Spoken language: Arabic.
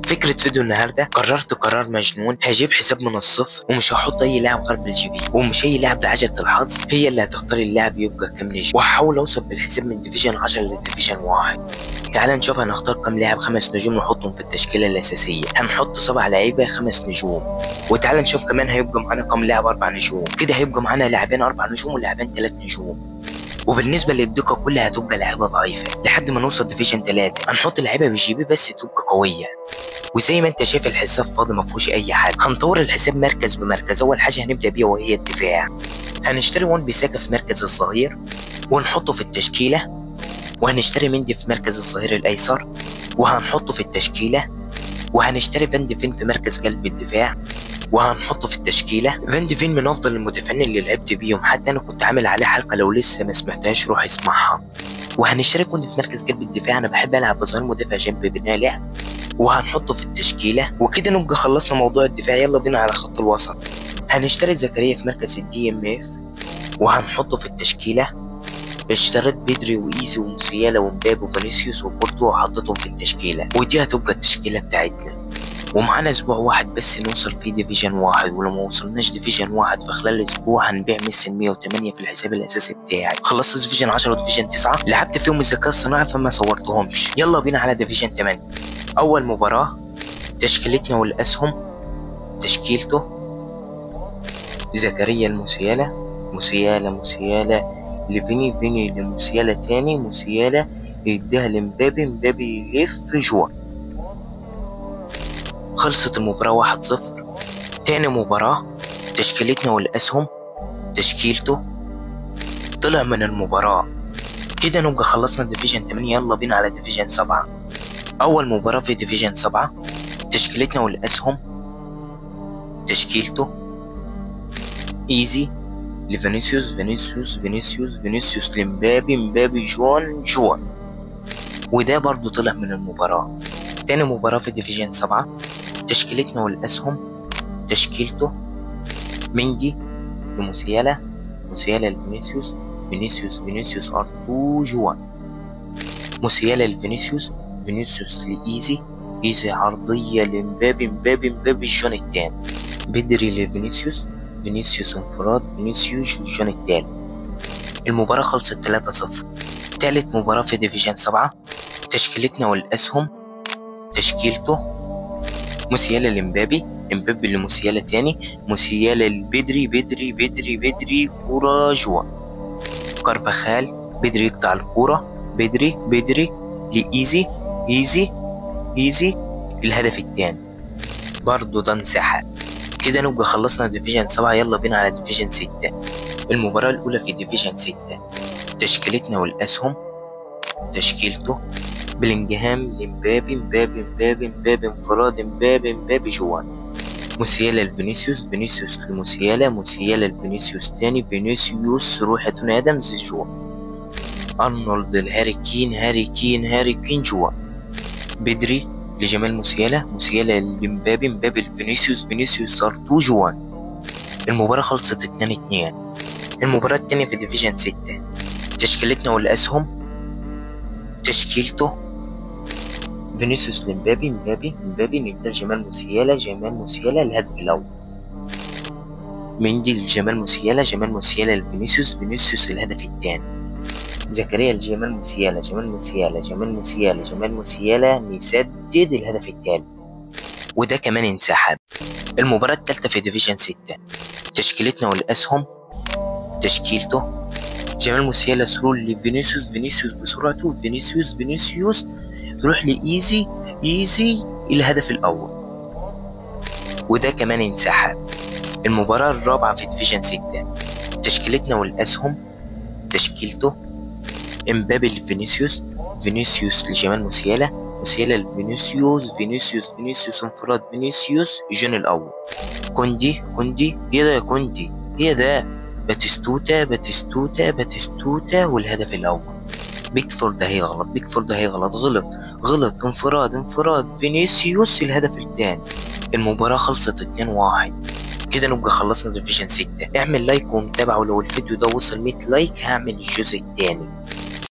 فكرة فيديو النهارده قررت قرار مجنون. هجيب حساب من الصفر ومش هحط اي لاعب غير بالجي بي، ومش اي لاعب بعجلة الحظ هي اللي هتختار اللاعب يبقى كام نجم، وهحاول اوصل بالحساب من ديفيجن 10 لديفيجن 1. تعال نشوف هنختار كام لاعب 5 نجوم نحطهم في التشكيلة الأساسية. هنحط 7 لعيبة 5 نجوم، وتعال نشوف كمان هيبقى معانا كام لاعب 4 نجوم. كده هيبقى معانا لاعبين 4 نجوم ولاعبين 3 نجوم. وبالنسبه للدقه كلها هتبقى لعيبه ضعيفه لحد ما نوصل ديفيجن 3. هنحط لعيبه بالجي بي بس تبقى قويه. وزي ما انت شايف الحساب فاضي ما فيهوش اي حاجه. هنطور الحساب مركز بمركز. اول حاجه هنبدا بيها وهي الدفاع. هنشتري وان بيساكا في مركز الظهير ونحطه في التشكيله، وهنشتري مندي في مركز الظهير الايسر وهنحطه في التشكيله، وهنشتري فان ديفين في مركز قلب الدفاع وهنحطه في التشكيله. فان ديفين من افضل المدافعين اللي لعبت بيهم، حتى انا كنت عامل عليه حلقه، لو لسه ما سمعتهاش روح اسمعها. وهنشتري كوندي في مركز قلب الدفاع، انا بحب العب بظهير مدافع جنب بناء لعب، وهنحطه في التشكيله. وكده نبقى خلصنا موضوع الدفاع. يلا بينا على خط الوسط. هنشتري زكريا في مركز الدي ام اف وهنحطه في التشكيله. اشتريت بدري وايزي وموسيالا ومبابي وفينيسيوس وبورتو وحطيتهم في التشكيله، ودي هتبقى التشكيله بتاعتنا. ومعانا اسبوع واحد بس نوصل فيه ديفيجن 1، ولو ما وصلناش ديفيجن 1 في خلال اسبوع هنبيع ميسي 108 في الحساب الاساسي بتاعي. خلصت ديفيجن 10 وديفيجن 9 لعبت فيهم الذكاء الصناعي فما صورتهمش. يلا بينا على ديفيجن 8. اول مباراه تشكيلتنا والاسهم. تشكيلته زكريا الموسيالا، موسيالا لفيني، فيني لموسيالا تاني، موسيالا يديها لمبابي، مبابي يلف جوا. خلصت المباراة 1-0. تاني مباراة تشكيلتنا والأسهم. تشكيلته طلع من المباراة. كده نبقى خلصنا ديفيجن 8. يلا بينا على ديفيجن 7. أول مباراة في ديفيجن 7 تشكيلتنا والأسهم. تشكيلته إيزي لفينيسيوس، فينيسيوس لمبابي، مبابي جوان. وده برضو طلع من المباراة. تاني مباراة في ديفيجن 7 تشكيلتنا والأسهم. تشكيلته مندي لموسيالا، لفينيسيوس، فينيسيوس ار2 جوان. موسيالا لفينيسيوس، لإيزي عرضية لمبابي، مبابي الجون التاني. بدري لفينيسيوس انفراد، فينيسيوس الجون التالت. المباراة خلصت 3-0. تالت مباراة في ديفيجن 7 تشكيلتنا والأسهم. تشكيلته موسيالا لمبابي، مبابي لموسيالا تاني، موسيالا لبدري، كورة جوا. كارفاخال، بدري يقطع الكورة، بدري لإيزي الهدف التاني. برضو ده انسحاب. كده نبقى خلصنا ديفيجن 7. يلا بينا على ديفيجن 6. المباراة الأولى في ديفيجن 6 تشكيلتنا والأسهم. تشكيلته بلينجهام لمبابي انفراد، مبابي جوان. موسيالا لفينيسيوس، لموسيالا لفينيسيوس تاني، فينيسيوس روح توني ادمز جوان. ارنولد الهاري كين جوان. بدري لجمال موسيالا لمبابي لفينيسيوس ار2 جوان. المباراة خلصت 2-2. المباراة التانية في ديفيجن 6 تشكيلتنا والأسهم. تشكيلته فينيسيوس لمبابي، ندير جمال موسيالا الهدف الأول. مندي لجمال موسيالا لفينيسيوس الهدف الثاني. زكريا لجمال موسيالا، نسدد الهدف الثالث، وده كمان انسحب. المباراة الثالثة في ديفيجن 6 تشكيلتنا والأسهم. تشكيلته جمال موسيالا سرول لفينيسيوس بسرعته، فينيسيوس تروح لإيزي الهدف الأول، وده كمان انسحب. المباراة الرابعة في ديفيجن 6 تشكيلتنا والأسهم. تشكيلته امبابي لفينيسيوس، لجمال موسيالا لفينيسيوس انفراد، فينيسيوس الجون الأول. كوندي ايه ده باتيستوتا والهدف الأول. بيكفورد هيغلط، غلط انفراد فينيسيوس الهدف الثاني. المباراة خلصت 2-1. كده نبقى خلصنا ديفيجن 6. اعمل لايك ومتابعة، ولو الفيديو ده وصل 100 لايك هعمل الجزء الثاني.